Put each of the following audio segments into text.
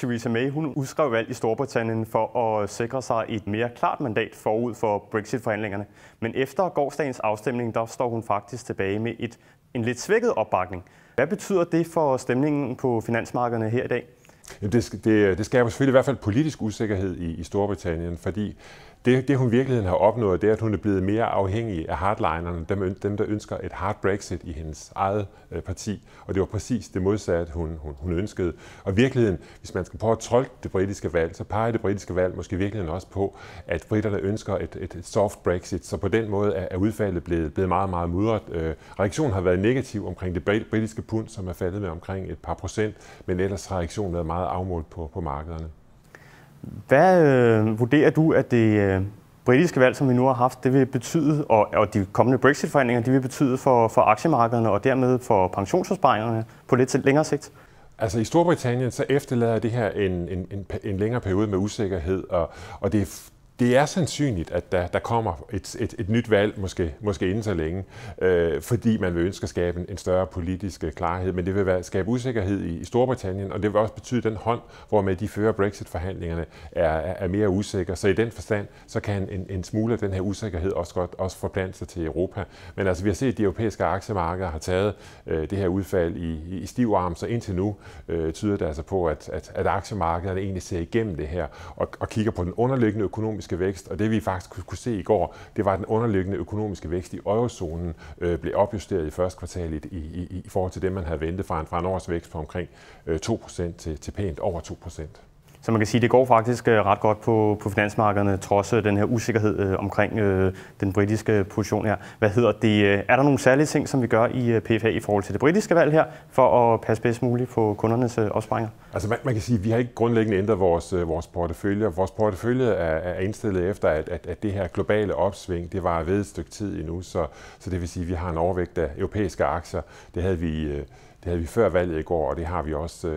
Theresa May hun udskrev valg i Storbritannien for at sikre sig et mere klart mandat forud for Brexit-forhandlingerne. Men efter gårsdagens afstemning, der står hun faktisk tilbage med en lidt svækket opbakning. Hvad betyder det for stemningen på finansmarkederne her i dag? Det skaber selvfølgelig i hvert fald politisk usikkerhed i Storbritannien, fordi det hun i virkeligheden har opnået, det er, at hun er blevet mere afhængig af hardlinerne, dem der ønsker et hard Brexit i hendes eget parti. Og det var præcis det modsatte, hun ønskede. Og i virkeligheden, hvis man skal prøve at tolke det britiske valg, så peger det britiske valg måske i virkeligheden også på, at britterne ønsker et soft Brexit. Så på den måde er udfaldet blevet meget, meget mudret. Reaktionen har været negativ omkring det britiske pund, som er faldet med omkring et par procent, men ellers har reaktionen været meget afmålt på markederne. Hvad vurderer du, at det britiske valg, som vi nu har haft, det vil betyde, og de kommende Brexit-forhandlinger, de vil betyde for aktiemarkederne og dermed for pensionsopsparingerne på lidt længere sigt? Altså i Storbritannien så efterlader det her en længere periode med usikkerhed, og det er sandsynligt, at der kommer et nyt valg, måske inden så længe, fordi man vil ønske at skabe en større politisk klarhed. Men det vil skabe usikkerhed i Storbritannien, og det vil også betyde, at den hånd, hvormed de fører Brexit-forhandlingerne, er mere usikker. Så i den forstand, så kan en smule af den her usikkerhed også forplante sig til Europa. Men altså, vi har set, at de europæiske aktiemarkeder har taget det her udfald i stiv arm, så indtil nu tyder det altså på, at aktiemarkederne egentlig ser igennem det her og kigger på den underliggende økonomiske vækst, og det vi faktisk kunne se i går, det var, at den underliggende økonomiske vækst i eurozonen blev opjusteret i første kvartal i forhold til det, man havde ventet fra en års vækst på omkring 2% til pænt over 2%. Så man kan sige, at det går faktisk ret godt på finansmarkederne, trods den her usikkerhed omkring den britiske position her. Hvad hedder det? Er der nogle særlige ting, som vi gør i PFA i forhold til det britiske valg her, for at passe bedst muligt på kundernes opsparinger? Altså man kan sige, at vi har ikke grundlæggende ændret vores portefølje. Vores portefølje er indstillet efter, at det her globale opsving, det var ved et stykke tid endnu, så det vil sige, at vi har en overvægt af europæiske aktier. Det havde vi før valget i går, og det har vi også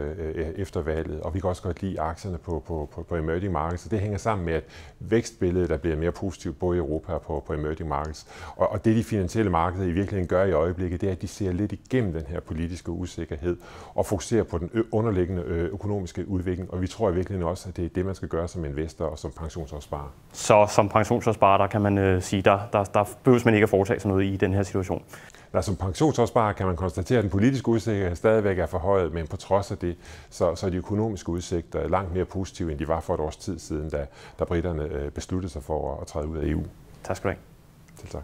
efter valget. Og vi kan også godt lide aktierne på emerging markets. Så det hænger sammen med, at vækstbilledet der bliver mere positivt både i Europa og på emerging markets. Og det de finansielle markeder i virkeligheden gør i øjeblikket, det er, at de ser lidt igennem den her politiske usikkerhed og fokuserer på den underliggende økonomiske udvikling. Og vi tror i virkeligheden også, at det er det, man skal gøre som investor og som pensionsopsparer. Så som pensionsopsparer, der kan man sige, der behøver man ikke at foretage sig noget i den her situation? Som pensionsopsparer kan man konstatere, at den politiske usikkerhed stadigvæk er forhøjet, men på trods af det, så er de økonomiske udsigter langt mere positive, end de var for et års tid siden, da britterne besluttede sig for at træde ud af EU. Tak skal du have. Selv tak.